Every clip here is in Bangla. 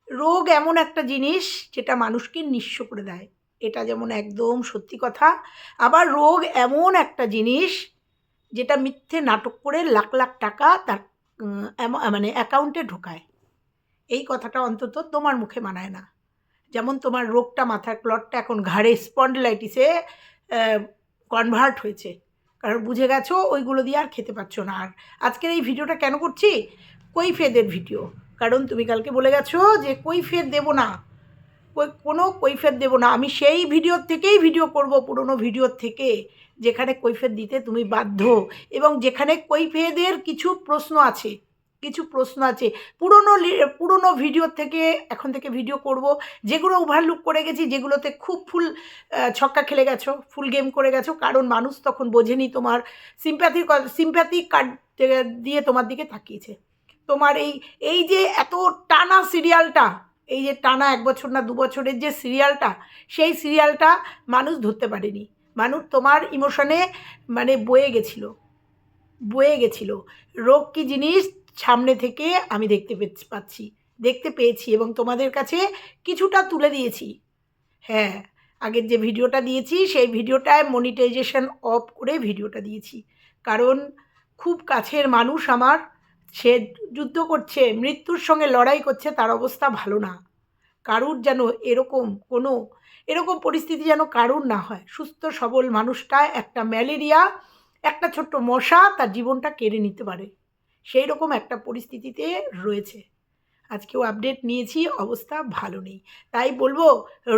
রোগ এমন একটা জিনিস যেটা মানুষকে নিঃস্ব করে দেয়, এটা যেমন একদম সত্যি কথা। আবার রোগ এমন একটা জিনিস যেটা মিথ্যে নাটক করে লাখ লাখ টাকা তার মানে অ্যাকাউন্টে ঢোকায়। এই কথাটা অন্তত তোমার মুখে মানায় না। যেমন তোমার রোগটা, মাথার ক্লটটা এখন ঘাড়ে স্পন্ডিলাইটিসে কনভার্ট হয়েছে, কারণ বুঝে গেছো ওইগুলো দিয়ে আর খেতে পারছো না। আর আজকের এই ভিডিওটা কেন করছি? কৈফিয়তের ভিডিও। কারণ তুমি কালকে বলে গেছো যে কৈফিয়ত দেবো না, কোনো কৈফিয়ত দেবো না। আমি সেই ভিডিওর থেকেই ভিডিও করব, পুরনো ভিডিওর থেকে, যেখানে কৈফিয়ত দিতে তুমি বাধ্য, এবং যেখানে কৈফিয়তের কিছু প্রশ্ন আছে, কিছু প্রশ্ন আছে। পুরনো ভিডিওর থেকে এখন থেকে ভিডিও করব, যেগুলো ওভারলুক করে গেছি, যেগুলোতে খুব ফুল ছক্কা খেলে গেছো, ফুল গেম করে গেছো, কারণ মানুষ তখন বোঝেনি তোমার সিম্প্যাথি কার্ড দিয়ে তোমার দিকে তাকিয়েছে। তোমার এই এই যে এত টানা সিরিয়ালটা, এই যে টানা ১ বছর না ২ বছরের যে সিরিয়ালটা, সেই সিরিয়ালটা মানুষ ধরতে পারেনি। মানুষ তোমার ইমোশনে মানে বয়ে গেছিল। রোগ কী জিনিস সামনে থেকে আমি দেখতে পেয়েছি, এবং তোমাদের কাছে কিছুটা তুলে দিয়েছি। হ্যাঁ, আগের যে ভিডিওটা দিয়েছি সেই ভিডিওটায় মনিটাইজেশন অফ করে ভিডিওটা দিয়েছি। কারণ খুব কাছের মানুষ আমার, সে যুদ্ধ করছে, মৃত্যুর সঙ্গে লড়াই করছে, তার অবস্থা ভালো না। কারুর যেন এরকম পরিস্থিতি যেন কারুর না হয়। সুস্থ সবল মানুষটা, একটা ম্যালেরিয়া, একটা ছোট্ট মশা তার জীবনটা কেড়ে নিতে পারে, সেই রকম একটা পরিস্থিতিতে রয়েছে। আজকেও আপডেট নিয়েছি, অবস্থা ভালো নেই। তাই বলবো,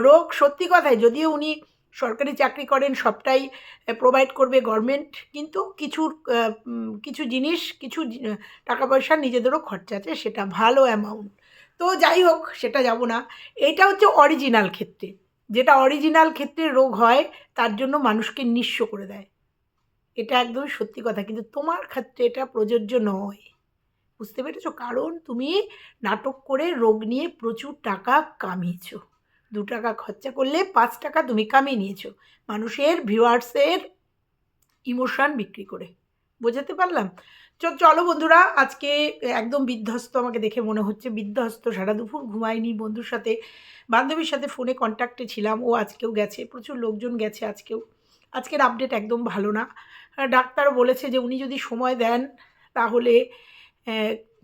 রোগ সত্যি কথাই, যদিও উনি সরকারি চাকরি করেন, সবটাই প্রোভাইড করবে গভর্নমেন্ট, কিন্তু কিছু জিনিস, টাকা পয়সা নিজেদেরও খরচা আছে, সেটা ভালো অ্যামাউন্ট। তো যাই হোক, সেটা যাব না। এইটা হচ্ছে অরিজিনাল ক্ষেত্রে, যেটা অরিজিনাল ক্ষেত্রে রোগ হয়, তার জন্য মানুষকে নিঃস্ব করে দেয়। এটা একদমই সত্যি কথা, কিন্তু তোমার ক্ষেত্রে এটা প্রযোজ্য নয়। বুঝতে পেরেছো? কারণ তুমি নাটক করে রোগ নিয়ে প্রচুর টাকা কামিয়েছো। ২ টাকা খরচা করলে ৫ টাকা তুমি কামিয়ে নিয়েছো, মানুষের ভিউয়ার্সের ইমোশন বিক্রি করে। বোঝাতে পারলাম? চলো বন্ধুরা, আজকে একদম বিধ্বস্ত, আমাকে দেখে মনে হচ্ছে বিধ্বস্ত। সারা দুপুর ঘুমাইনি, বন্ধুর সাথে, বান্ধবীর সাথে ফোনে কন্ট্যাক্টে ছিলাম, ও আজকেও গেছে, প্রচুর লোকজন গেছে আজকেও। আজকের আপডেট একদম ভালো না। ডাক্তারও বলেছে যে উনি যদি সময় দেন তাহলে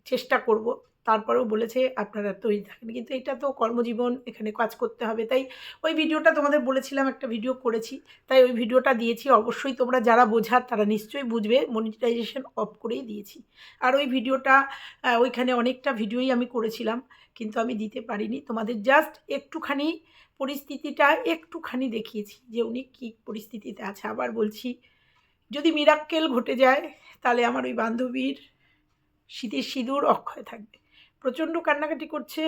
চেষ্টা করব। তারপরেও বলেছে আপনারা তৈরি থাকেন, কিন্তু এটা তো কর্মজীবন, এখানে কাজ করতে হবে। তাই ওই ভিডিওটা তোমাদের বলেছিলাম, একটা ভিডিও করেছি, তাই ওই ভিডিওটা দিয়েছি। অবশ্যই তোমরা যারা বোঝার তারা নিশ্চয়ই বুঝবে, মনিটাইজেশন অফ করেই দিয়েছি। আর ওই ভিডিওটা ওইখানে অনেকটা ভিডিওই আমি করেছিলাম, কিন্তু আমি দিতে পারিনি। তোমাদের জাস্ট একটুখানি পরিস্থিতিটা একটুখানি দেখিয়েছি যে উনি কী পরিস্থিতিতে আছে। আবার বলছি, যদি মিরাক্কেল ঘটে যায় তাহলে আমার ওই বান্ধবীর শীতের সিঁদুর অক্ষয় থাকবে। প্রচণ্ড কান্নাকাটি করছে।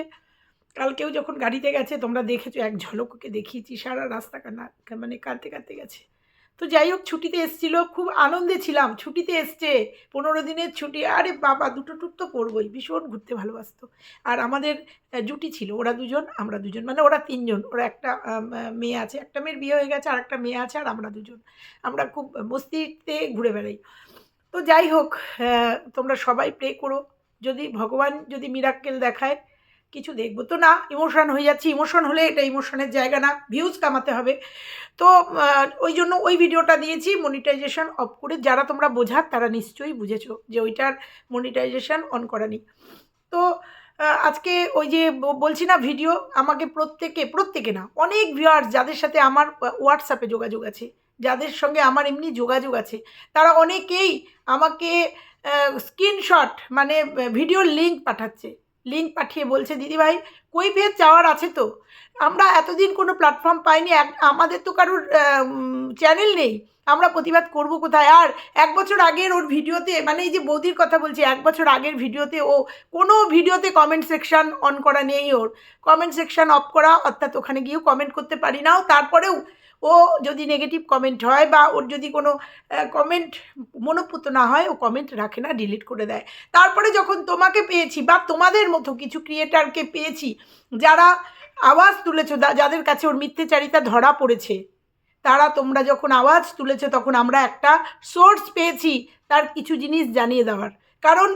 কালকেও যখন গাড়িতে গেছে, তোমরা দেখেছো, এক ঝলক ওকে দেখিয়েছি, সারা রাস্তা মানে কাঁদতে গেছে। তো যাই হোক, ছুটিতে এসেছিল, খুব আনন্দে ছিলাম। ছুটিতে এসছে, ১৫ দিনের ছুটি। আরে বাবা, ২টো ট্যুর তো করবোই, ভীষণ ঘুরতে ভালোবাসতো। আর আমাদের জুটি ছিল, ওরা দুজন আমরা দুজন, মানে ওরা ৩ জন। ওরা একটা মেয়ে আছে, একটা মেয়ের বিয়ে হয়ে গেছে, আরেকটা মেয়ে আছে, আর আমরা দুজন। আমরা খুব মস্তিতে ঘুরে বেড়াই। তো যাই হোক, তোমরা সবাই প্রে করো, যদি ভগবান যদি মিরাক্কেল দেখায়, কিছু দেখব তো না। ইমোশন হয়ে যাচ্ছি, ইমোশন হলে এটা ইমোশনের জায়গা না, ভিউজ কামাতে হবে। তো ওই জন্য ওই ভিডিওটা দিয়েছি মনিটাইজেশন অফ করে। যারা তোমরা বোঝার তারা নিশ্চয়ই বুঝেছো যে ওইটার মনিটাইজেশন অন করা নেই। তো আজকে ওই যে বলছি না, ভিডিও আমাকে প্রত্যেকে না, অনেক ভিউয়ার্স যাদের সাথে আমার হোয়াটসঅ্যাপে যোগাযোগ আছে, যাদের সঙ্গে আমার এমনি যোগাযোগ আছে, তারা অনেকেই আমাকে স্ক্রিনশট, মানে ভিডিওর লিঙ্ক পাঠাচ্ছে। লিঙ্ক পাঠিয়ে বলছে, দিদিভাই কৈফিয়ত চাওয়ার আছে তো, আমরা এতদিন কোনো প্ল্যাটফর্ম পাইনি, আমাদের তো কারোর চ্যানেল নেই, আমরা প্রতিবাদ করব কোথায়? আর ১ বছর আগের ওর ভিডিওতে, মানে এই যে বৌদির কথা বলছি, ১ বছর আগের ভিডিওতে ও কোনো ভিডিওতে কমেন্ট সেকশান অন করা নেই, ওর কমেন্ট সেকশান অফ করা, অর্থাৎ ওখানে গিয়েও কমেন্ট করতে পারি নাও। তারপরেও ও যদি নেগেটিভ কমেন্ট হয় বা ওর যদি কোনো কমেন্ট মনোপুত না হয়, ও কমেন্ট রাখে না, ডিলিট করে দেয়। তারপরে যখন তোমাকে পেয়েছি, বা তোমাদের মতো কিছু ক্রিয়েটারকে পেয়েছি, যারা আওয়াজ তুলেছো, যাদের কাছে ওর মিথ্যেচারিতা ধরা পড়েছে, তোমরা যখন আওয়াজ তুলেছো, তখন আমরা একটা সোর্স পেয়েছি তার কিছু জিনিস জানিয়ে দেওয়ার। কারণ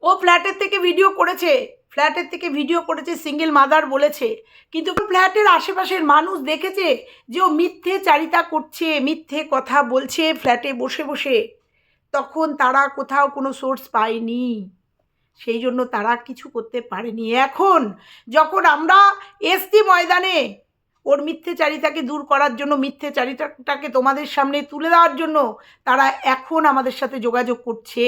ও ফ্ল্যাটের থেকে ভিডিও করেছে, ফ্ল্যাটের থেকে ভিডিও করেছে, সিঙ্গেল মাদার বলেছে, কিন্তু ফ্ল্যাটের আশেপাশের মানুষ দেখেছে যে ও মিথ্যে চারিতা করছে, মিথ্যে কথা বলছে ফ্ল্যাটে বসে বসে। তখন তারা কোথাও কোনো সোর্স পায়নি, সেই জন্য তারা কিছু করতে পারেনি। এখন যখন আমরা এসছি ময়দানে ওর মিথ্যেচারিতাকে দূর করার জন্য, মিথ্যেচারিতাটাকে তোমাদের সামনে তুলে দেওয়ার জন্য, তারা এখন আমাদের সাথে যোগাযোগ করছে।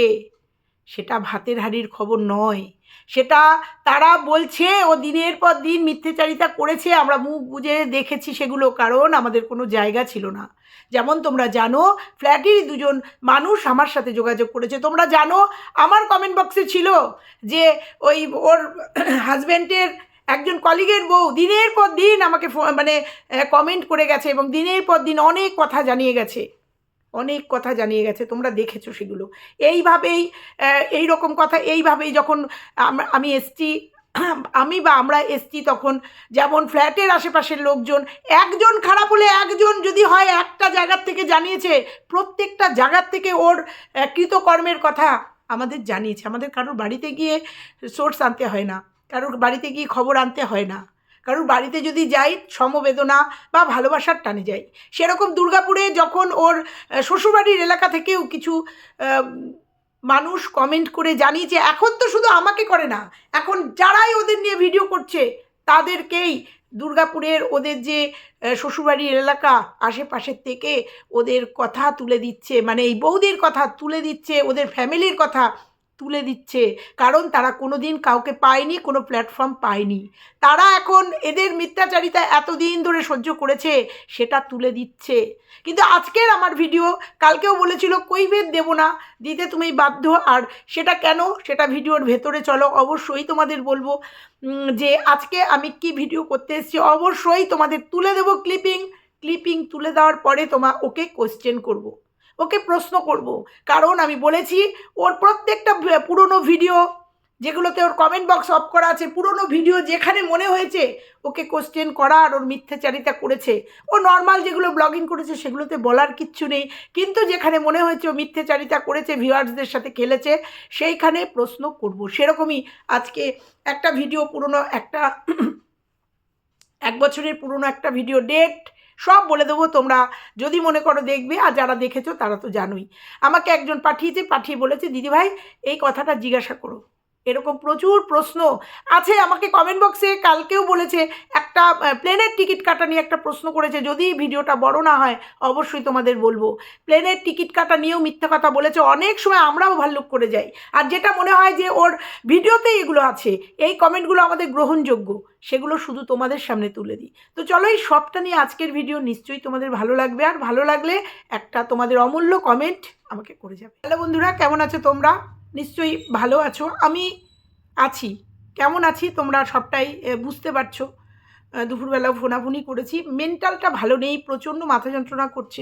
সেটা ভাতের হাঁড়ির খবর নয়, সেটা তারা বলছে ও দিনের পর দিন মিথ্যেচারিতা করেছে, আমরা মুখ বুজে দেখেছি সেগুলো, কারণ আমাদের কোনো জায়গা ছিল না। যেমন তোমরা জানো ফ্ল্যাটেরই দুজন মানুষ আমার সাথে যোগাযোগ করেছে, তোমরা জানো আমার কমেন্ট বক্সে ছিল যে ওই ওর হাজব্যান্ডের একজন কলিগের বউ দিনের পর দিন আমাকে কমেন্ট করে গেছে এবং দিনের পর দিন অনেক কথা জানিয়ে গেছে, অনেক কথা জানিয়ে গেছে, তোমরা দেখেছো সেগুলো। এইভাবেই এই রকম কথা এইভাবেই যখন আমি এসছি, আমরা এসছি, তখন যেমন ফ্ল্যাটের আশেপাশের লোকজন একজন খারাপ হলে একজন যদি হয় একটা জায়গার থেকে জানিয়েছে, প্রত্যেকটা জায়গার থেকে ওর কৃতকর্মের কথা আমাদের জানিয়েছে। আমাদের কারোর বাড়িতে গিয়ে সোর্স আনতে হয় না, কারোর বাড়িতে গিয়ে খবর আনতে হয় না, কারোর বাড়িতে যদি যাই সমবেদনা বা ভালোবাসার টানে যাই। সেরকম দুর্গাপুরে যখন ওর শ্বশুরবাড়ির এলাকা থেকেও কিছু মানুষ কমেন্ট করে জানিয়েছে, এখন তো শুধু আমাকে করে না, এখন যারাই ওদের নিয়ে ভিডিও করছে তাদেরকেই দুর্গাপুরের ওদের যে শ্বশুরবাড়ির এলাকা আশেপাশের থেকে ওদের কথা তুলে দিচ্ছে, মানে এই বৌদির কথা তুলে দিচ্ছে, ওদের ফ্যামিলির কথা তুলে দিচ্ছে, কারণ তারা কোনো দিন কাউকে পায়নি, কোনো প্ল্যাটফর্ম পায়নি। তারা এখন এদের মিথ্যাচারিতা এতদিন ধরে সহ্য করেছে, সেটা তুলে দিচ্ছে। কিন্তু আজকের আমার ভিডিও, কালকেও বলেছিল কৈফিয়ত দেব না, দিতে তুমি বাধ্য। আর সেটা কেন, সেটা ভিডিওর ভেতরে চলো, অবশ্যই তোমাদের বলবো যে আজকে আমি কি ভিডিও করতে এসেছি, অবশ্যই তোমাদের তুলে দেবো ক্লিপিং তুলে দেওয়ার পরে ওকে কোয়েশ্চেন করব, ওকে প্রশ্ন করব, কারণ আমি বলেছি ওর প্রত্যেকটা পুরনো ভিডিও যেগুলোতে ওর কমেন্ট বক্স অফ করা আছে, পুরনো ভিডিও যেখানে মনে হয়েছে ওকে কোশ্চেন করা আর ওর মিথ্যাচারিতা করেছে, ও নর্মাল যেগুলো ব্লগিং করেছে সেগুলোতে বলার কিচ্ছু নেই, কিন্তু যেখানে মনে হয়েছে ও মিথ্যাচারিতা করেছে, ভিউয়ার্সদের সাথে খেলেছে, সেইখানে প্রশ্ন করব। সেরকমই আজকে একটা ভিডিও, পুরনো একটা 1 বছরের পুরনো একটা ভিডিও, ডেট সব বলে দেবো, তোমরা যদি মনে করো দেখবে, আর যারা দেখেছো তারা তো জানোই। আমাকে একজন পাঠিয়ে বলেছে দিদিভাই এই কথাটা জিজ্ঞাসা করো। এরকম প্রচুর প্রশ্ন আছে আমাকে কমেন্ট বক্সে। কালকেও বলেছে, একটা প্লেনের টিকিট কাটা নিয়ে একটা প্রশ্ন করেছে, যদি ভিডিওটা বড় না হয় অবশ্যই তোমাদের বলবো। প্লেনের টিকিট কাটা নিয়েও মিথ্যা কথা বলেছে, অনেক সময় আমরাও ভাল্লুক করে যাই, আর যেটা মনে হয় যে ওর ভিডিওতেই এগুলো আছে, এই কমেন্টগুলো আমাদের গ্রহণযোগ্য, সেগুলো শুধু তোমাদের সামনে তুলে দিই। তো চলো এই সবটা নিয়ে আজকের ভিডিও, নিশ্চয়ই তোমাদের ভালো লাগবে, আর ভালো লাগলে একটা তোমাদের অমূল্য কমেন্ট আমাকে করে যাবে। হ্যালো বন্ধুরা, কেমন আছো তোমরা? নিশ্চয়ই ভালো আছো, আমি আছি। কেমন আছি তোমরা সবটাই বুঝতে পারছো। দুপুরবেলাও ফোনাফুনি করেছি, মেন্টালটা ভালো নেই, প্রচণ্ড মাথা যন্ত্রণা করছে,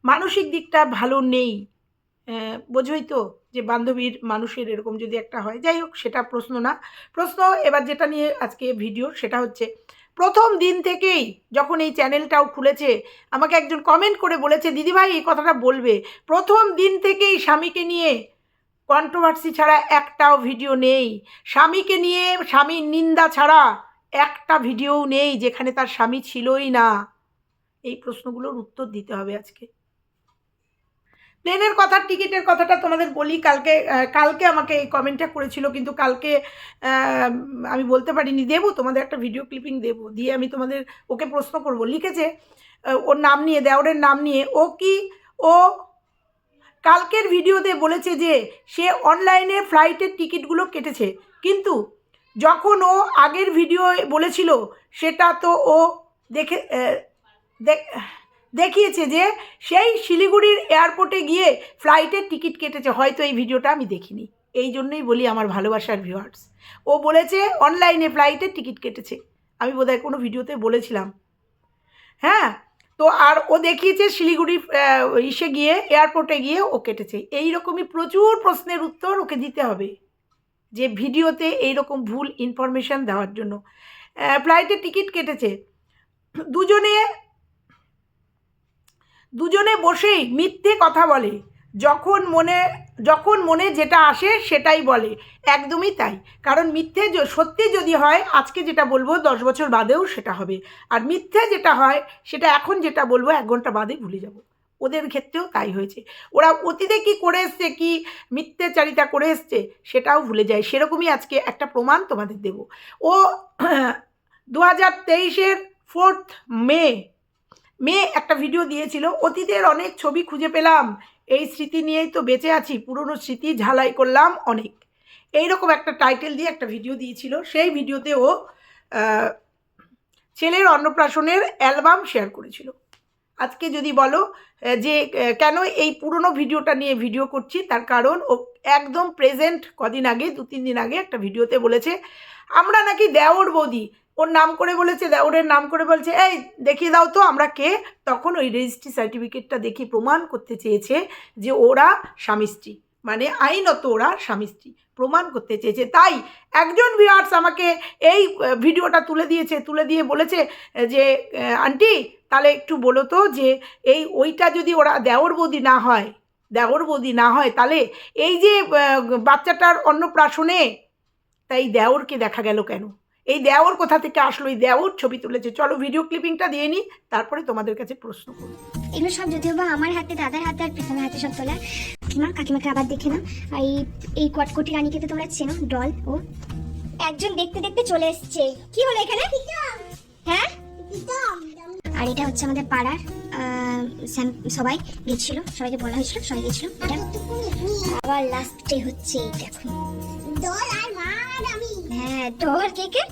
মানসিক দিকটা ভালো নেই। বোঝোই তো যে বান্ধবীর মানুষের এরকম যদি একটা হয়, যাই হোক সেটা প্রশ্ন না। প্রশ্ন এবার যেটা নিয়ে আজকে ভিডিও, সেটা হচ্ছে প্রথম দিন থেকেই যখন এই চ্যানেলটাও খুলেছে, আমাকে একজন কমেন্ট করে বলেছে দিদিভাই এই কথাটা বলবে, প্রথম দিন থেকেই স্বামীকে নিয়ে কন্ট্রোভার্সি ছাড়া একটাও ভিডিও নেই, স্বামীকে নিয়ে স্বামীর নিন্দা ছাড়া একটা ভিডিও নেই যেখানে তার স্বামী ছিলই না। এই প্রশ্নগুলোর উত্তর দিতে হবে আজকে। প্লেনের কথা, টিকিটের কথাটা তোমাদের বলি। কালকে আমাকে এই কমেন্টটা করেছিল, কিন্তু কালকে আমি বলতে পারিনি, দেবো তোমাদের একটা ভিডিও ক্লিপিং দেবো, দিয়ে আমি তোমাদের ওকে প্রশ্ন করব। লিখেছে ওর নাম নিয়ে, দেওরের নাম নিয়ে, ও কালকের ভিডিওতে বলেছে যে সে অনলাইনে ফ্লাইটের টিকিটগুলো কেটেছে, কিন্তু যখন ও আগের ভিডিও বলেছিল সেটা তো ও দেখিয়েছে যে সেই শিলিগুড়ির এয়ারপোর্টে গিয়ে ফ্লাইটের টিকিট কেটেছে। হয়তো এই ভিডিওটা আমি দেখিনি, এই জন্যই বলি আমার ভালোবাসার ভিউয়ার্স, ও বলেছে অনলাইনে ফ্লাইটের টিকিট কেটেছে, আমি বোধহয় কোনো ভিডিওতে বলেছিলাম। হ্যাঁ, তো আর ও দেখিয়েছে শিলিগুড়ি এয়ারপোর্টে গিয়ে ও কেটেছে। এইরকমই প্রচুর প্রশ্নের উত্তর ওকে দিতে হবে, যে ভিডিওতে এইরকম ভুল ইনফরমেশান দেওয়ার জন্য। ফ্লাইটের টিকিট কেটেছে, দুজনে বসেই মিথ্যে কথা বলে, যখন মনে যখন মনে যেটা আসে সেটাই বলে, একদমই তাই। কারণ মিথ্যে সত্যি যদি হয় আজকে যেটা বলবো 10 বছর বাদেও সেটা হবে, আর মিথ্যে যেটা হয় সেটা এখন যেটা বলবো 1 ঘন্টা বাদে ভুলে যাব। ওদের ক্ষেত্রেও তাই হয়েছে। ওরা অতীতে কী করে এসছে, কি মিথ্যাচারিতা করে এসছে সেটাও ভুলে যায়। সেরকমই আজকে একটা প্রমাণ তোমাদের দেব। ও 2023-এর 4th মে একটা ভিডিও দিয়েছিল, অতীতের অনেক ছবি খুঁজে পেলাম, এই স্মৃতি নিয়েই তো বেঁচে আছি, পুরনো স্মৃতি ঝালাই করলাম অনেক, এইরকম একটা টাইটেল দিয়ে একটা ভিডিও দিয়েছিল। সেই ভিডিওতে ও ছেলের অন্নপ্রাশনের অ্যালবাম শেয়ার করেছিল। আজকে যদি বলো যে কেন এই পুরনো ভিডিওটা নিয়ে ভিডিও করছি, তার কারণ ও একদম প্রেজেন্ট কদিন আগে 2-3 দিন আগে একটা ভিডিওতে বলেছে আমরা নাকি দেওর বৌদি, ওর নাম করে বলেছে, দেওরের নাম করে বলছে এই দেখিয়ে দাও তো আমরা কে। তখন ওই রেজিস্ট্রি সার্টিফিকেটটা দেখে প্রমাণ করতে চেয়েছে যে ওরা স্বামী স্ত্রী, মানে আইনত ওরা স্বামী স্ত্রী প্রমাণ করতে চেয়েছে। তাই একজন ভিউয়ার্স আমাকে এই ভিডিওটা তুলে দিয়েছে, তুলে দিয়ে বলেছে যে আন্টি তাহলে একটু বলো তো যে ওইটা যদি ওরা দেওর বৌদি না হয় তাহলে এই যে বাচ্চাটার অন্নপ্রাশনে তাই দেওরকে দেখা গেল কেন, এই দেওর কোথা থেকে আসলো, এই দেওর ছবি তুলেছে। চলো ভিডিও ক্লিপিংটা দিয়ে নিই, তারপরে তোমাদের কাছে প্রশ্ন করব। এগুলো সব যদিও বা আমার হাতে, দাদার হাতে আর প্রীতমের হাতে সব তোলা। কাকিমাকে আবার দেখে না। আর এই কটকটি রানীকে তো তোমরা চেনো, ডল। ও একজন দেখতে দেখতে চলে এসছে। কি হলো এখানে? হ্যাঁ, আর এটা হচ্ছে আমাদের পাড়ার সবাই গেছিল, সবাইকে বলা হয়েছিল, সবাই গেছিল। আবার লাস্টে হচ্ছে দেখো ডল আর মা আর আমি। হ্যাঁ, ডল কে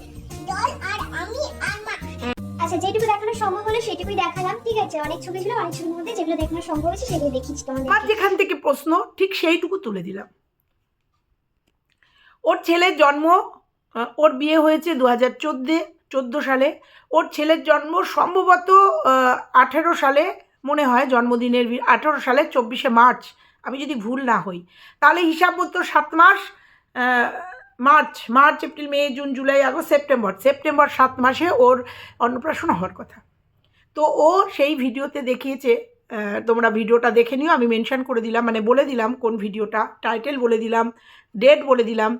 ডল আর আমি আর মা। আচ্ছা, যেটুকু দেখানো সম্ভব হলো সেটুকুই দেখালাম, ঠিক আছে? অনেক ছবি ছিল, অনেক ছবির মধ্যে যেগুলো দেখানো সম্ভব হয়েছে সেগুলো দেখিয়েছি তোমাদের। আমার যেখান থেকে প্রশ্ন ঠিক সেইটুকু তুলে দিলাম। ওর ছেলের জন্ম, ওর বিয়ে হয়েছে 2014 সালে। ওর ছেলের জন্ম সম্ভবত 18 সালে মনে হয়, জন্মদিনের 18 সালে 24শে মার্চ, আমি যদি ভুল না হই। তাহলে হিসাব মতো 7 মাস, March April May June July August September 7 মাসে ওর অন্নপ্রাশন হওয়ার কথা। তো ও সেই ভিডিওতে দেখিয়েছে, তোমরা ভিডিওটা দেখে নিও, আমি মেনশন করে দিলাম, মানে বলে দিলাম কোন ভিডিওটা, টাইটেল বলে দিলাম, ডেট বলে দিলাম।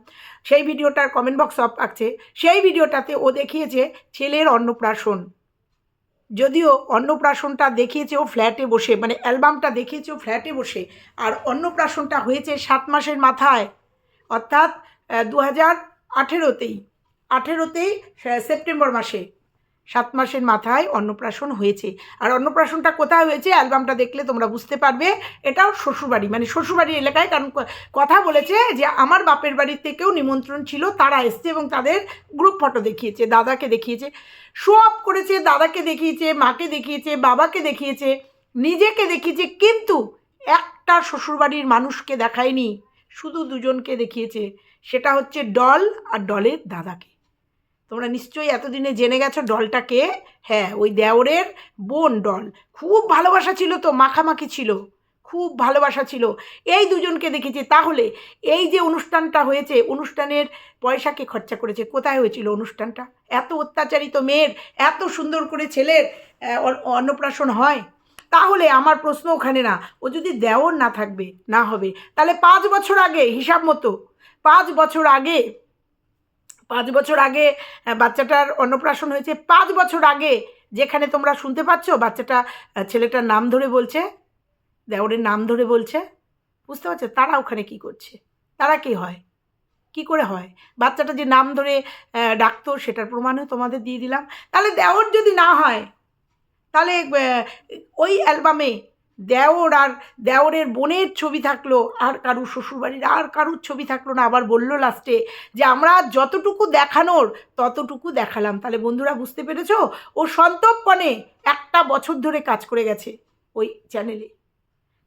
সেই ভিডিওটার কমেন্ট বক্স অফ আছে। সেই ভিডিওটাতে ও দেখিয়েছে ছেলের অন্নপ্রাশন, যদিও অন্নপ্রাশনটা দেখিয়েছে ও ফ্ল্যাটে বসে, মানে অ্যালবামটা দেখিয়েছে ও ফ্ল্যাটে বসে, আর অন্নপ্রাশনটা হয়েছে 7 মাসের মাথায়, অর্থাৎ 2018তেই সেপ্টেম্বর মাসে 7 মাসের মাথায় অন্নপ্রাশন হয়েছে। আর অন্নপ্রাশনটা কোথায় হয়েছে অ্যালবামটা দেখলে তোমরা বুঝতে পারবে। এটাও শ্বশুরবাড়ি, মানে শ্বশুরবাড়ির এলাকায়, কারণ কথা বলেছে যে আমার বাপের বাড়ির থেকেও নিমন্ত্রণ ছিল, তারা এসছে এবং তাদের গ্রুপ ফটো দেখিয়েছে, দাদাকে দেখিয়েছে, শো আপ করেছে, দাদাকে দেখিয়েছে, মাকে দেখিয়েছে, বাবাকে দেখিয়েছে, নিজেকে দেখিয়েছে, কিন্তু একটা শ্বশুরবাড়ির মানুষকে দেখায়নি, শুধু দুজনকে দেখিয়েছে, সেটা হচ্ছে ডল আর ডলের দাদাকে। তোমরা নিশ্চয়ই এতদিনে জেনে গেছো ডলটাকে। হ্যাঁ, ওই দেওরের বোন ডল। খুব ভালোবাসা ছিল তো, মাখামাখি ছিল, খুব ভালোবাসা ছিল, এই দুজনকে দেখেছি। তাহলে এই যে অনুষ্ঠানটা হয়েছে, অনুষ্ঠানের পয়সাকে খরচা করেছে, কোথায় হয়েছিল অনুষ্ঠানটা? এত অত্যাচারিত মেয়ের এত সুন্দর করে ছেলের অন্নপ্রাশন হয়? তাহলে আমার প্রশ্ন ওখানে না, ও যদি দেওর না হবে তাহলে 5 বছর আগে, হিসাব মতো 5 বছর আগে বাচ্চাটার অন্নপ্রাশন হয়েছে। 5 বছর আগে, যেখানে তোমরা শুনতে পাচ্ছ বাচ্চাটা ছেলেটার নাম ধরে বলছে, দেওরের নাম ধরে বলছে, বুঝতে পারছো? তারা ওখানে কি করছে? তারা কি হয়, কি করে হয়? বাচ্চাটা যে নাম ধরে ডাকতো সেটার প্রমাণও তোমাদের দিয়ে দিলাম। তাহলে দেওর যদি না হয়, তাহলে ওই অ্যালবামে দেওর আর দেওরের বোনের ছবি থাকলো, আর কারুর শ্বশুরবাড়ির আর কারুর ছবি থাকলো না। আবার বললো লাস্টে যে আমরা যতটুকু দেখানোর ততটুকু দেখালাম। তাহলে বন্ধুরা বুঝতে পেরেছো, ও সন্তর্পণে 1 বছর ধরে কাজ করে গেছে ওই চ্যানেলে।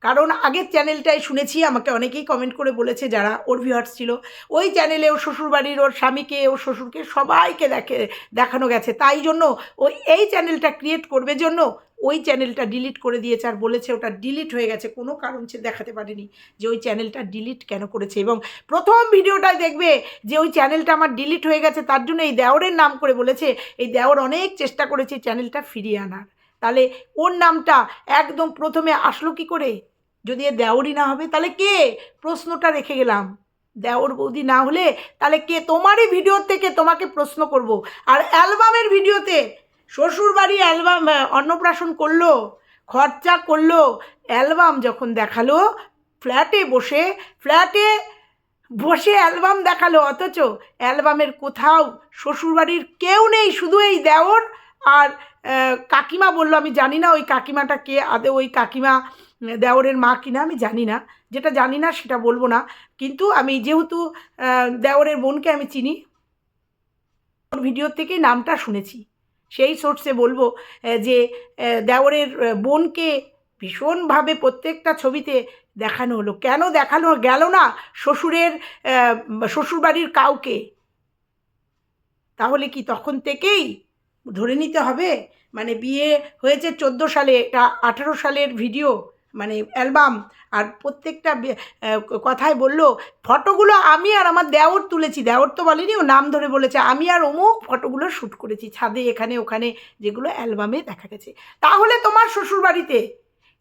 কারণ আগের চ্যানেলটাই শুনেছি, আমাকে অনেকেই কমেন্ট করে বলেছে যারা ওর ভিউয়ার্স ছিল, ওই চ্যানেলে ওর শ্বশুরবাড়ির, ওর স্বামীকে, ওর শ্বশুরকে সবাইকে দেখানো গেছে। তাই জন্য ওই এই চ্যানেলটা ক্রিয়েট করবে জন্য ওই চ্যানেলটা ডিলিট করে দিয়েছে, আর বলেছে ওটা ডিলিট হয়ে গেছে, কোনো কারণ সে দেখাতে পারেনি যে ওই চ্যানেলটা ডিলিট কেন করেছে। এবং প্রথম ভিডিওটায় দেখবে যে ওই চ্যানেলটা আমার ডিলিট হয়ে গেছে, তার জন্য এই দেওরের নাম করে বলেছে, এই দেওর অনেক চেষ্টা করেছে চ্যানেলটা ফিরিয়ে আনার। তাহলে ওর নামটা একদম প্রথমে আসলো কি করে? যদি এ দেওরই না হবে তাহলে কে? প্রশ্নটা রেখে গেলাম। দেওর বৌদি না হলে তাহলে কে? তোমারই ভিডিও থেকে তোমাকে প্রশ্ন করব। আর অ্যালবামের ভিডিওতে শ্বশুরবাড়ি অ্যালবাম অন্নপ্রাশন করলো, খরচা করলো, অ্যালবাম যখন দেখালো, ফ্ল্যাটে বসে অ্যালবাম দেখালো, অথচ অ্যালবামের কোথাও শ্বশুরবাড়ির কেউ নেই, শুধু এই দেওর আর কাকিমা বললো। আমি জানি না ওই কাকিমাটা কে, আদৌ ওই কাকিমা দেওরের মা কিনা আমি জানি না, যেটা জানি না সেটা বলবো না। কিন্তু আমি যেহেতু দেওরের বোনকে আমি চিনি, ওর ভিডিও থেকেই নামটা শুনেছি, সেই সোর্সে বলবো যে দেওরের বোনকে ভীষণভাবে প্রত্যেকটা ছবিতে দেখানো হলো। কেন দেখানো গেল না শ্বশুরবাড়ির কাউকে? তাহলে কি তখন থেকেই ধরে নিতে হবে মানে বিয়ে হয়েছে 14 সালে, এটা 18 সালের ভিডিও মানে অ্যালবাম, আর প্রত্যেকটা কথায় বললো ফটোগুলো আমি আর আমার দেওর তুলেছি। দেওর তো বলেনি, ও নাম ধরে বলেছে আমি আর অমুক ফটোগুলো শ্যুট করেছি ছাদে, এখানে ওখানে, যেগুলো অ্যালবামে দেখা গেছে। তাহলে তোমার শ্বশুরবাড়িতে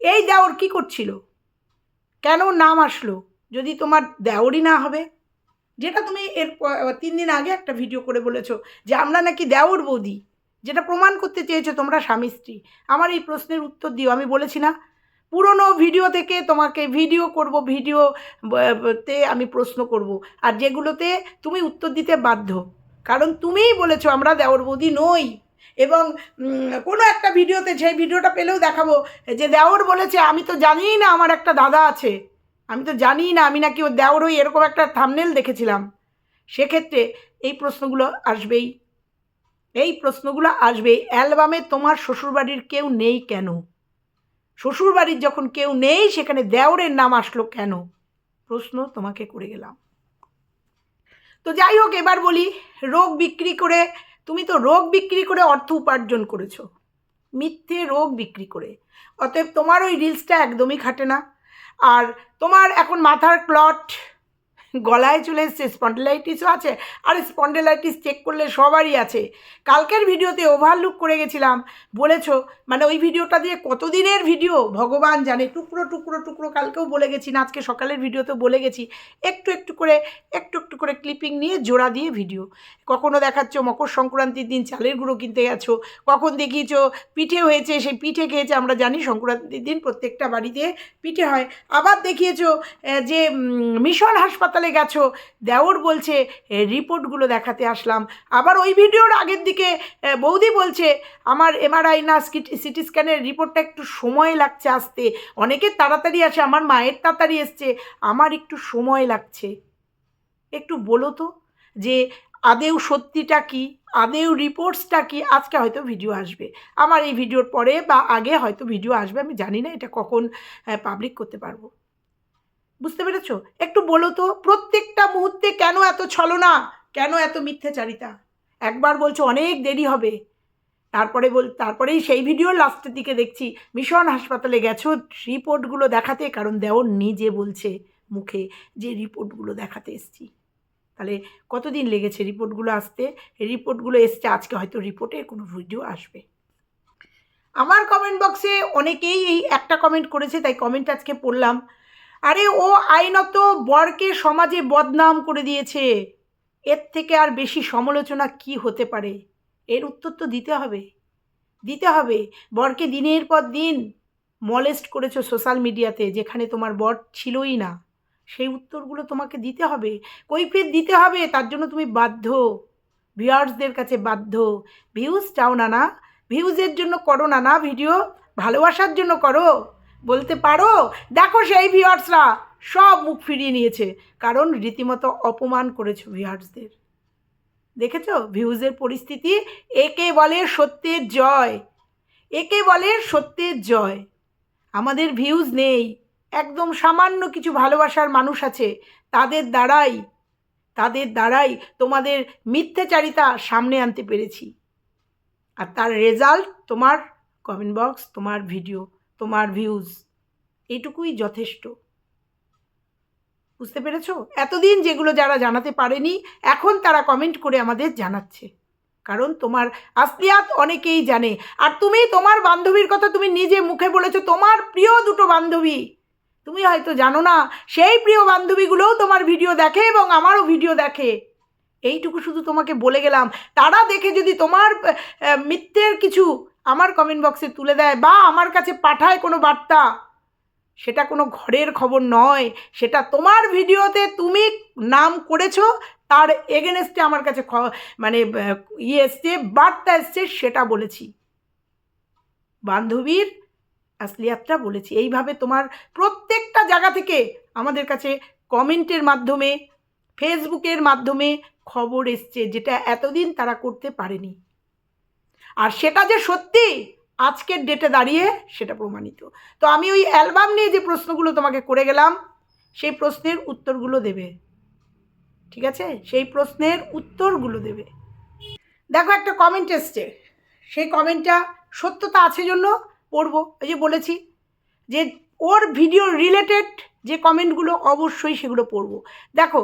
এই দেওর কী করছিল? কেন নাম আসলো যদি তোমার দেওরই না হবে? যেটা তুমি এর 3 দিন আগে একটা ভিডিও করে বলেছো যে আমরা নাকি দেওর বৌদি, যেটা প্রমাণ করতে চেয়েছো তোমরা স্বামী স্ত্রী। আমার এই প্রশ্নের উত্তর দিও। আমি বলেছি না পুরনো ভিডিও থেকে তোমাকে ভিডিও করব, ভিডিওতে আমি প্রশ্ন করব, আর যেগুলোতে তুমি উত্তর দিতে বাধ্য, কারণ তুমিই বলেছো আমরা দেওর বৌদি নই। এবং কোনো একটা ভিডিওতে, সেই ভিডিওটা পেলেও দেখাবো, যে দেওর বলেছে আমি তো জানিই না আমার একটা দাদা আছে, আমি তো জানিই না আমি নাকি ওর দেওর হই, এরকম একটা থাম্বনেল দেখেছিলাম। সেক্ষেত্রে এই প্রশ্নগুলো আসবেই, এই প্রশ্নগুলো আসবেই। অ্যালবামে তোমার শ্বশুরবাড়ির কেউ নেই কেন? শ্বশুরবাড়ির যখন কেউ নেই সেখানে দেওরের নাম আসলো কেন? প্রশ্ন তোমাকে করে গেলাম। তো যাই হোক, এবার বলি, রোগ বিক্রি করে, তুমি তো রোগ বিক্রি করে অর্থ উপার্জন করেছো, মিথ্যে রোগ বিক্রি করে। অতএব তোমার ওই রিলসটা একদমই খাটে না। আর তোমার এখন মাথার ক্লট, গলায় চলে এসছে, স্পন্ডেলাইটিসও আছে। আর স্পন্ডেলাইটিস চেক করলে সবারই আছে। কালকের ভিডিওতে ওভারলুক করে গেছিলাম, বলেছো মানে ওই ভিডিওটা দিয়ে কতদিনের ভিডিও ভগবান জানে, টুকরো টুকরো টুকরো কালকেও বলে গেছি না, আজকে সকালের ভিডিওতেও বলে গেছি, একটু একটু করে ক্লিপিং নিয়ে জোড়া দিয়ে ভিডিও। কখনো দেখাচ্ছ মকর সংক্রান্তির দিন চালের গুঁড়ো কিনতে গেছো, কখন দেখিয়েছো পিঠে হয়েছে, সেই পিঠে খেয়েছে। আমরা জানি সংক্রান্তির দিন প্রত্যেকটা বাড়িতে পিঠে হয়। আবার দেখিয়েছো যে মিশন হাসপাতালে গেছো, দেওর বলছে রিপোর্টগুলো দেখাতে আসলাম। আবার ওই ভিডিওর আগের দিকে বৌদি বলছে আমার এমআরআই না সিটি স্ক্যানের রিপোর্টটা একটু সময় লাগছে আসতে, অনেকের তাড়াতাড়ি আসে, আমার মায়ের তাড়াতাড়ি এসছে, আমার একটু সময় লাগছে। একটু বলো তো যে আদেও সত্যিটা কি, আদেও রিপোর্টসটা কি? আজকে হয়তো ভিডিও আসবে, আমার এই ভিডিওর পরে বা আগে হয়তো ভিডিও আসবে, আমি জানি না এটা কখন পাবলিক করতে পারবো। বুঝতে পেরেছো? একটু বলো তো প্রত্যেকটা মুহূর্তে কেন এত ছলনা, কেন এত মিথ্যাচারিতা? একবার বলছো অনেক দেরি হবে, তারপরেই সেই ভিডিওর লাস্টের দিকে দেখছি মিশন হাসপাতালে গেছো রিপোর্টগুলো দেখাতে, কারণ দেওর নিজে বলছে মুখে যে রিপোর্টগুলো দেখাতে এসছি। তাহলে কতদিন লেগেছে রিপোর্টগুলো আসতে? রিপোর্টগুলো এসছে, আজকে হয়তো রিপোর্টের কোনো ভিডিও আসবে। আমার কমেন্ট বক্সে অনেকেই এই একটা কমেন্ট করেছে, তাই কমেন্ট আজকে পড়লাম। আরে ও আইনত বরকে সমাজে বদনাম করে দিয়েছে, এর থেকে আর বেশি সমালোচনা কি হতে পারে? এর উত্তর তো দিতে হবে। বরকে দিনের পর দিন মলেস্ট করেছো সোশ্যাল মিডিয়াতে, যেখানে তোমার বর ছিলই না, সেই উত্তরগুলো তোমাকে দিতে হবে, কৈফিয়ত দিতে হবে। তার জন্য তুমি বাধ্য, ভিউয়ার্সদের কাছে বাধ্য। ভিউজ চাও না, না ভিউজের জন্য করো না ভিডিও, ভালোবাসার জন্য করো, বলতে পারো। দেখো সেই ভিউয়ার্সরা সব মুখ ফিরিয়ে নিয়েছে, কারণ রীতিমতো অপমান করেছো ভিউয়ার্সদের। দেখেছো ভিউজের পরিস্থিতি? একে বলে সত্যের জয়, একে বলে সত্যের জয়। আমাদের ভিউজ নেই, একদম সামান্য কিছু ভালোবাসার মানুষ আছে, তাদের দ্বারাই তোমাদের মিথ্যাচারিতা সামনে আনতে পেরেছি। আর তার রেজাল্ট তোমার কমেন্ট বক্স, তোমার ভিডিও, তোমার ভিউজ, এটুকুই যথেষ্ট। বুঝতে পেরেছো? এতদিন যেগুলো যারা জানাতে পারেনি, এখন তারা কমেন্ট করে আমাদের জানাচ্ছে, কারণ তোমার আসলিয়াত অনেকেই জানে। আর তুমি তোমার বান্ধবীর কথা তুমি নিজে মুখে বলেছো, তোমার প্রিয় দুটো বান্ধবী তুমি হয়তো জানো না, সেই প্রিয় বান্ধবীগুলোও তোমার ভিডিও দেখে এবং আমারও ভিডিও দেখে। এইটুকু শুধু তোমাকে বলে গেলাম। তারা দেখে যদি তোমার মিথ্যের কিছু আমার কমেন্ট বক্সে তুলে দেয় বা আমার কাছে পাঠায় কোনো বার্তা, সেটা কোনো ঘরের খবর নয়, সেটা তোমার ভিডিওতে তুমি নাম করেছো, তার এগেনস্টে আমার কাছে মানে এসছে, বার্তা এসছে, সেটা বলেছি, বান্ধবীর আসলিয়াতটা বলেছি। এইভাবে তোমার প্রত্যেকটা জায়গা থেকে আমাদের কাছে কমেন্টের মাধ্যমে, ফেসবুকের মাধ্যমে খবর এসছে, যেটা এতদিন তারা করতে পারেনি। আর সেটা যে সত্যি আজকের ডেটে দাঁড়িয়ে সেটা প্রমাণিত। তো আমি ওই অ্যালবাম নিয়ে যে প্রশ্নগুলো তোমাকে করে গেলাম, সেই প্রশ্নের উত্তরগুলো দেবে, ঠিক আছে? সেই প্রশ্নের উত্তরগুলো দেবে। দেখো একটা কমেন্ট এসছে, সেই কমেন্টটা সত্যতা আছে জন্য পড়বো। ওই যে বলেছি যে ওর ভিডিও রিলেটেড যে কমেন্টগুলো অবশ্যই সেগুলো পড়বো। দেখো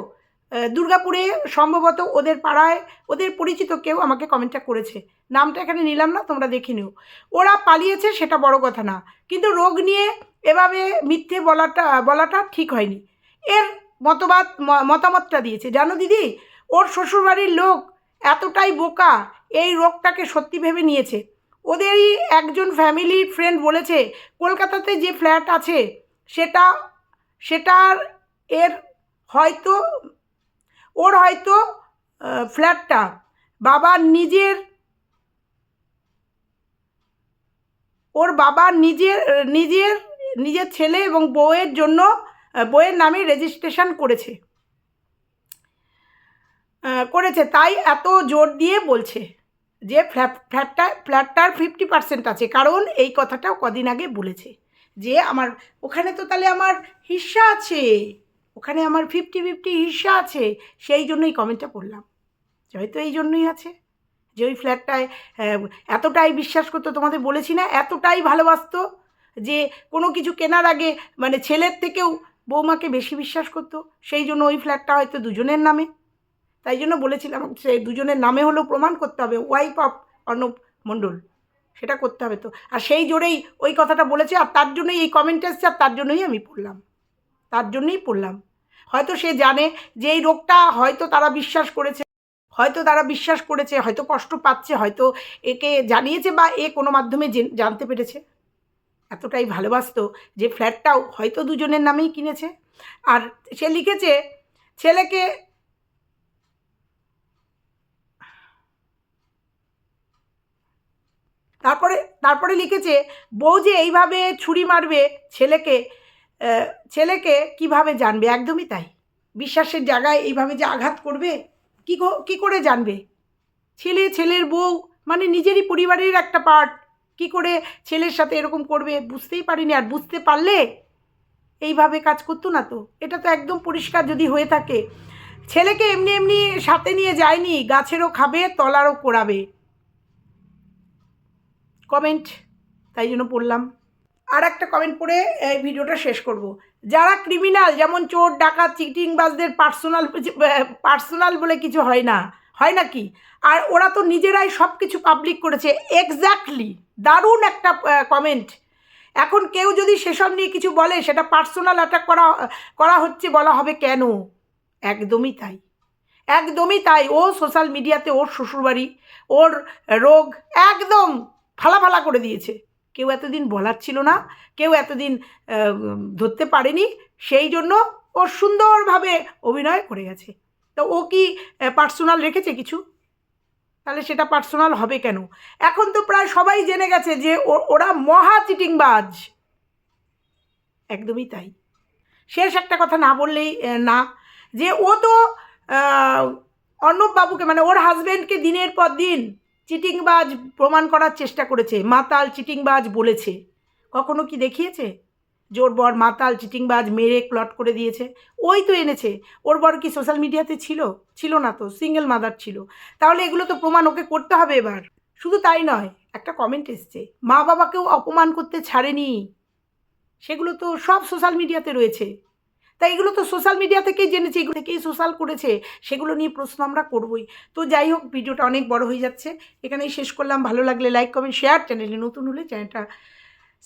দুর্গাপুরে সম্ভবত ওদের পাড়ায় ওদের পরিচিত কেউ আমাকে কমেন্টটা করেছে, নামটা এখানে নিলাম না, তোমরা দেখে নিও। ওরা পালিয়েছে সেটা বড় কথা না, কিন্তু রোগ নিয়ে এভাবে মিথ্যে বলাটা ঠিক হয়নি। এর মতামতটা দিয়েছে, জানো দিদি, ওর শ্বশুরবাড়ির লোক এতটাই বোকা, এই রোগটাকে সত্যি ভেবে নিয়েছে। ওদেরই একজন ফ্যামিলি ফ্রেন্ড বলেছে কলকাতাতে যে ফ্ল্যাট আছে সেটার এর হয়তো ওর হয়তো ফ্ল্যাটটা বাবার নিজের ছেলে এবং বউয়ের নামে রেজিস্ট্রেশন করেছে, তাই এত জোর দিয়ে বলছে যে ফ্ল্যাটটার 50% আছে। কারণ এই কথাটাও কদিন আগে বলেছে যে ওখানে তো তাহলে আমার হিস্সা আছে, ওখানে আমার 50-50 হিস্সা আছে। সেই জন্যই কমেন্টটা পড়লাম, হয়তো এই জন্যই আছে যে ওই ফ্ল্যাটটায় এতটাই বিশ্বাস করতো, তোমাদের বলেছি না, এতটাই ভালোবাসতো যে কোনো কিছু কেনার আগে মানে ছেলের থেকেও বৌমাকে বেশি বিশ্বাস করতো। সেই জন্য ওই ফ্ল্যাটটা হয়তো দুজনের নামে। তাই জন্য বলেছিলাম সেই দুজনের নামে হলেও প্রমাণ করতে হবে, ওয়াইফ অফ অর্ণব মণ্ডল, সেটা করতে হবে। তো আর সেই জোরেই ওই কথাটা বলেছে, আর তার জন্যই এই কমেন্ট এসছে, আর তার জন্যই আমি পড়লাম, তার জন্যই পড়লাম। হয়তো সে জানে যে এই রোগটা হয়তো তারা বিশ্বাস করেছে, হয়তো কষ্ট পাচ্ছে, হয়তো একে জানিয়েছে বা এ কোনো মাধ্যমে জানতে পেরেছে। এতটাই ভালোবাসতো যে ফ্ল্যাটটাও হয়তো দুজনের নামেই কিনেছে। আর সে লিখেছে ছেলেকে, তারপরে লিখেছে বউ যে এইভাবে ছুরি মারবে ছেলেকে কিভাবে জানবে? একদমই তাই, বিশ্বাসের জায়গায় এইভাবে যে আঘাত করবে কি করে জানবে? ছেলের বউ মানে নিজেরই পরিবারের একটা পার্ট, কি করে ছেলের সাথে এরকম করবে? বুঝতেই পারিনি। আর বুঝতে পারলে এইভাবে কাজ করতো না তো। এটা তো একদম পরিষ্কার যদি হয়ে থাকে। ছেলেকে এমনি সাথে নিয়ে যায়নি, গাছেরও খাবে তলারও কোড়াবে কমেন্ট, তাই জন্য পড়লাম। আর একটা কমেন্ট পড়ে এই ভিডিওটা শেষ করব। যারা ক্রিমিনাল, যেমন চোর ডাকাত চিটিংবাজদের পার্সোনাল বলে কিছু হয় নাকি? আর ওরা তো নিজেরাই সব কিছু পাবলিক করেছে। এক্স্যাক্টলি, দারুণ একটা কমেন্ট। এখন কেউ যদি সেসব নিয়ে কিছু বলে সেটা পার্সোনাল অ্যাটাক করা হচ্ছে বলা হবে কেন? একদমই তাই। ও সোশ্যাল মিডিয়াতে ওর শ্বশুরবাড়ি, ওর রোগ একদম ফালা করে দিয়েছে। কেউ এতদিন বলার ছিল না, কেউ এতদিন ধরতে পারেনি, সেই জন্য ও সুন্দরভাবে অভিনয় করে গেছে। তো ও কি পার্সোনাল রেখেছে কিছু? তাহলে সেটা পার্সোনাল হবে কেন? এখন তো প্রায় সবাই জেনে গেছে যে ওরা মহা চিটিংবাজ। একদমই তাই। শেষ একটা কথা না বললেই না, যে ও তো অর্ণব বাবুকে মানে ওর হাজব্যান্ডকে দিনের পর দিন চিটিংবাজ প্রমাণ করার চেষ্টা করেছে, মাতাল চিটিংবাজ বলেছে। কখনো কি দেখিয়েছে যে ওর বর মাতাল চিটিংবাজ, মেরে ক্লট করে দিয়েছে? ওই তো এনেছে। ওর বর কি সোশ্যাল মিডিয়াতে ছিল না তো, সিঙ্গেল মাদার ছিল। তাহলে এগুলো তো প্রমাণ ওকে করতে হবে এবার। শুধু তাই নয়, একটা কমেন্ট এসছে মা বাবাকেও অপমান করতে ছাড়েনি, সেগুলো তো সব সোশ্যাল মিডিয়াতে রয়েছে। তাই এগুলো তো সোশ্যাল মিডিয়া থেকেই জেনেছি, এগুলো থেকেই সোশ্যাল করেছে, সেগুলো নিয়ে প্রশ্ন আমরা করবই। তো যাই হোক, ভিডিওটা অনেক বড় হয়ে যাচ্ছে, এখানেই শেষ করলাম। ভালো লাগলে লাইক কমেন্ট শেয়ার, চ্যানেলে নতুন হলে চ্যানেলটা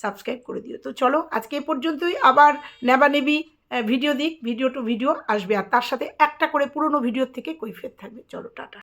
সাবস্ক্রাইব করে দিও। তো চলো আজকে এ পর্যন্তই, আবার নেবানেবি ভিডিও দিক, ভিডিও টু ভিডিও আসবে, আর তার সাথে একটা করে পুরনো ভিডিওর থেকে কৈফিয়ত থাকবে। চলো টাটা।